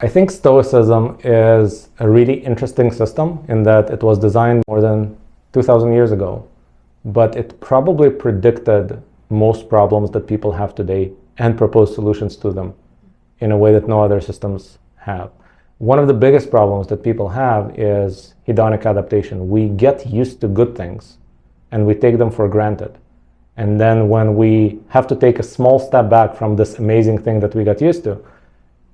I think Stoicism is a really interesting system in that it was designed more than 2,000 years ago, but it probably predicted most problems that people have today and proposed solutions to them in a way that no other systems have. One of the biggest problems that people have is hedonic adaptation. We get used to good things and we take them for granted. And then when we have to take a small step back from this amazing thing that we got used to,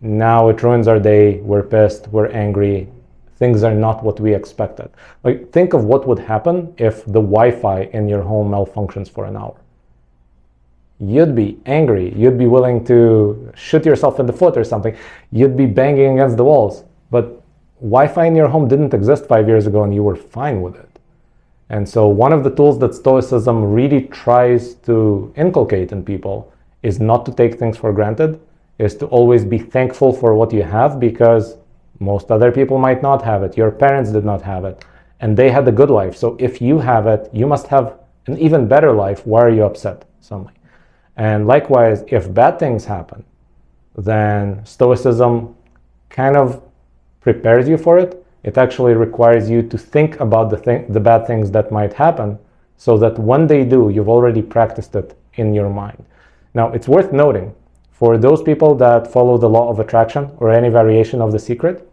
now it ruins our day, we're pissed, we're angry, things are not what we expected. Like, think of what would happen if the Wi-Fi in your home malfunctions for an hour. You'd be angry, you'd be willing to shoot yourself in the foot or something, you'd be banging against the walls. But Wi-Fi in your home didn't exist 5 years ago and you were fine with it. And so one of the tools that Stoicism really tries to inculcate in people is not to take things for granted, is to always be thankful for what you have, because most other people might not have it. Your parents did not have it, and they had a good life. So if you have it, you must have an even better life. Why are you upset suddenly? And likewise, if bad things happen, then Stoicism kind of prepares you for it. It actually requires you to think about the bad things that might happen, so that when they do, you've already practiced it in your mind. Now, it's worth noting, for those people that follow the law of attraction or any variation of The Secret,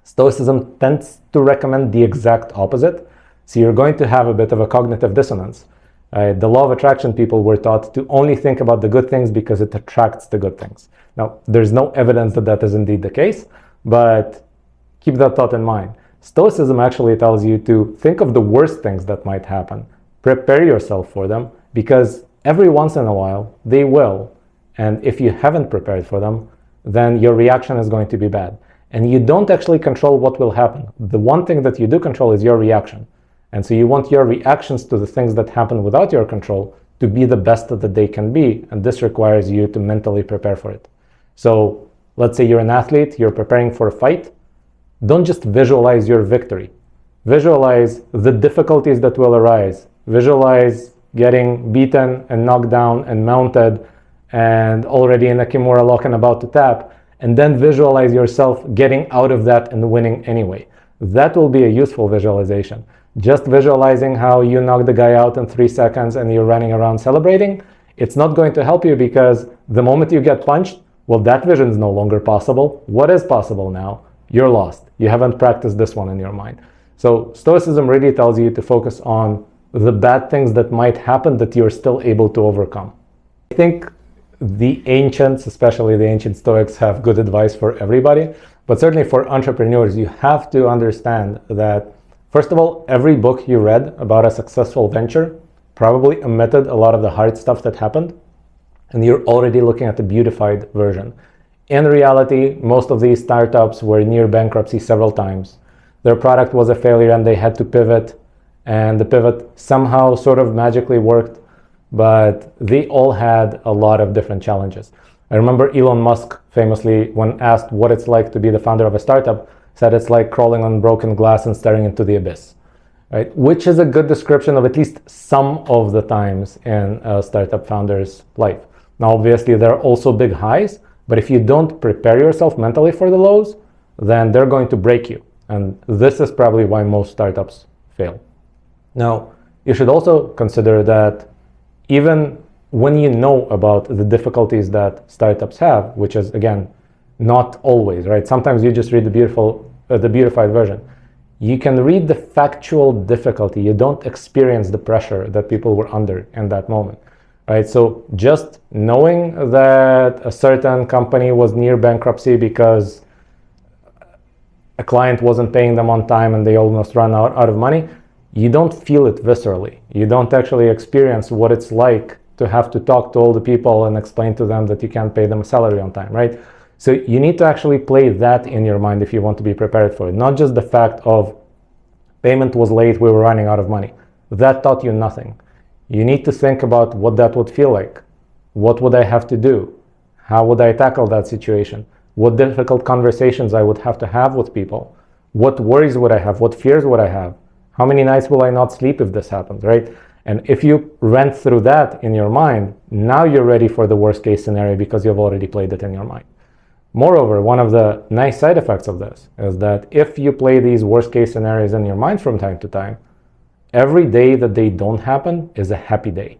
Stoicism tends to recommend the exact opposite. So you're going to have a bit of a cognitive dissonance. The law of attraction people were taught to only think about the good things because it attracts the good things. Now, there's no evidence that that is indeed the case, but keep that thought in mind. Stoicism actually tells you to think of the worst things that might happen. Prepare yourself for them, because every once in a while they will. And if you haven't prepared for them, then your reaction is going to be bad. And you don't actually control what will happen. The one thing that you do control is your reaction. And so you want your reactions to the things that happen without your control to be the best that they can be. And this requires you to mentally prepare for it. So let's say you're an athlete, you're preparing for a fight. Don't just visualize your victory. Visualize the difficulties that will arise. Visualize getting beaten and knocked down and mounted and already in a Kimura lock and about to tap, and then visualize yourself getting out of that and winning anyway. That will be a useful visualization. Just visualizing how you knock the guy out in 3 seconds and you're running around celebrating, it's not going to help you, because the moment you get punched, well, that vision is no longer possible. What is possible now? You're lost. You haven't practiced this one in your mind. So Stoicism really tells you to focus on the bad things that might happen that you're still able to overcome. I think the ancients, especially the ancient Stoics, have good advice for everybody, but certainly for entrepreneurs, you have to understand that, first of all, every book you read about a successful venture probably omitted a lot of the hard stuff that happened, and you're already looking at the beautified version. In reality, most of these startups were near bankruptcy several times. Their product was a failure and they had to pivot, and the pivot somehow sort of magically worked, but they all had a lot of different challenges. I remember Elon Musk famously, when asked what it's like to be the founder of a startup, said it's like crawling on broken glass and staring into the abyss, right? Which is a good description of at least some of the times in a startup founder's life. Now, obviously, there are also big highs, but if you don't prepare yourself mentally for the lows, then they're going to break you. And this is probably why most startups fail. Now, you should also consider that even when you know about the difficulties that startups have, which is, again, not always, right? Sometimes you just read the beautified version. You can read the factual difficulty. You don't experience the pressure that people were under in that moment, right? So just knowing that a certain company was near bankruptcy because a client wasn't paying them on time and they almost ran out of money, you don't feel it viscerally. You don't actually experience what it's like to have to talk to all the people and explain to them that you can't pay them a salary on time, right? So you need to actually play that in your mind if you want to be prepared for it. Not just the fact of payment was late, we were running out of money. That taught you nothing. You need to think about what that would feel like. What would I have to do? How would I tackle that situation? What difficult conversations I would have to have with people? What worries would I have? What fears would I have? How many nights will I not sleep if this happens, right? And if you went through that in your mind, now you're ready for the worst case scenario because you've already played it in your mind. Moreover, one of the nice side effects of this is that if you play these worst case scenarios in your mind from time to time, every day that they don't happen is a happy day,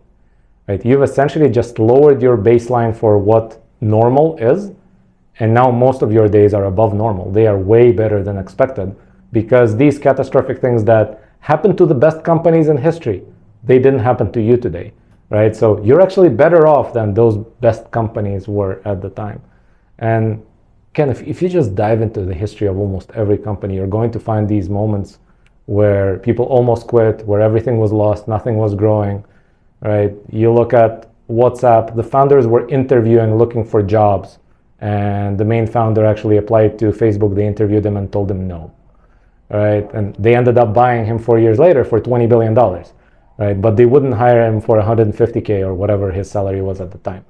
right? You've essentially just lowered your baseline for what normal is, and now most of your days are above normal. They are way better than expected because these catastrophic things that happened to the best companies in history, they didn't happen to you today, right? So you're actually better off than those best companies were at the time. And Ken, if you just dive into the history of almost every company, you're going to find these moments where people almost quit, where everything was lost, nothing was growing, right? You look at WhatsApp, the founders were interviewing, looking for jobs, and the main founder actually applied to Facebook. They interviewed him and told him no, right? And they ended up buying him 4 years later for $20 billion, right? But they wouldn't hire him for 150K or whatever his salary was at the time.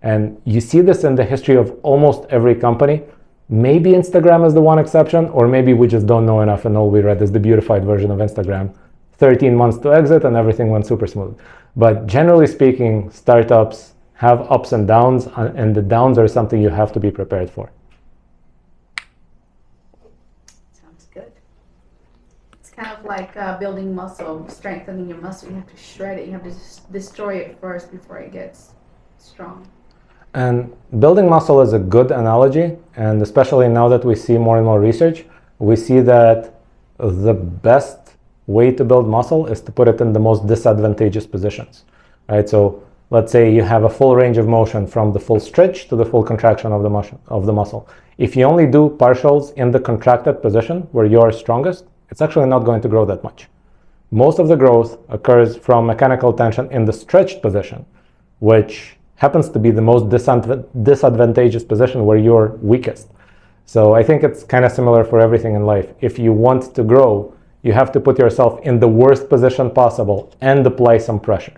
And you see this in the history of almost every company. Maybe Instagram is the one exception, or maybe we just don't know enough and all we read is the beautified version of Instagram. 13 months to exit and everything went super smooth. But generally speaking, startups have ups and downs, and the downs are something you have to be prepared for. Sounds good. It's kind of like building muscle, strengthening your muscle. You have to shred it. You have to destroy it first before it gets strong. And building muscle is a good analogy, and especially now that we see more and more research, we see that the best way to build muscle is to put it in the most disadvantageous positions, right? So let's say you have a full range of motion from the full stretch to the full contraction of the muscle. If you only do partials in the contracted position where you're strongest, it's actually not going to grow that much. Most of the growth occurs from mechanical tension in the stretched position, which happens to be the most disadvantageous position where you're weakest. So I think it's kind of similar for everything in life. If you want to grow, you have to put yourself in the worst position possible and apply some pressure.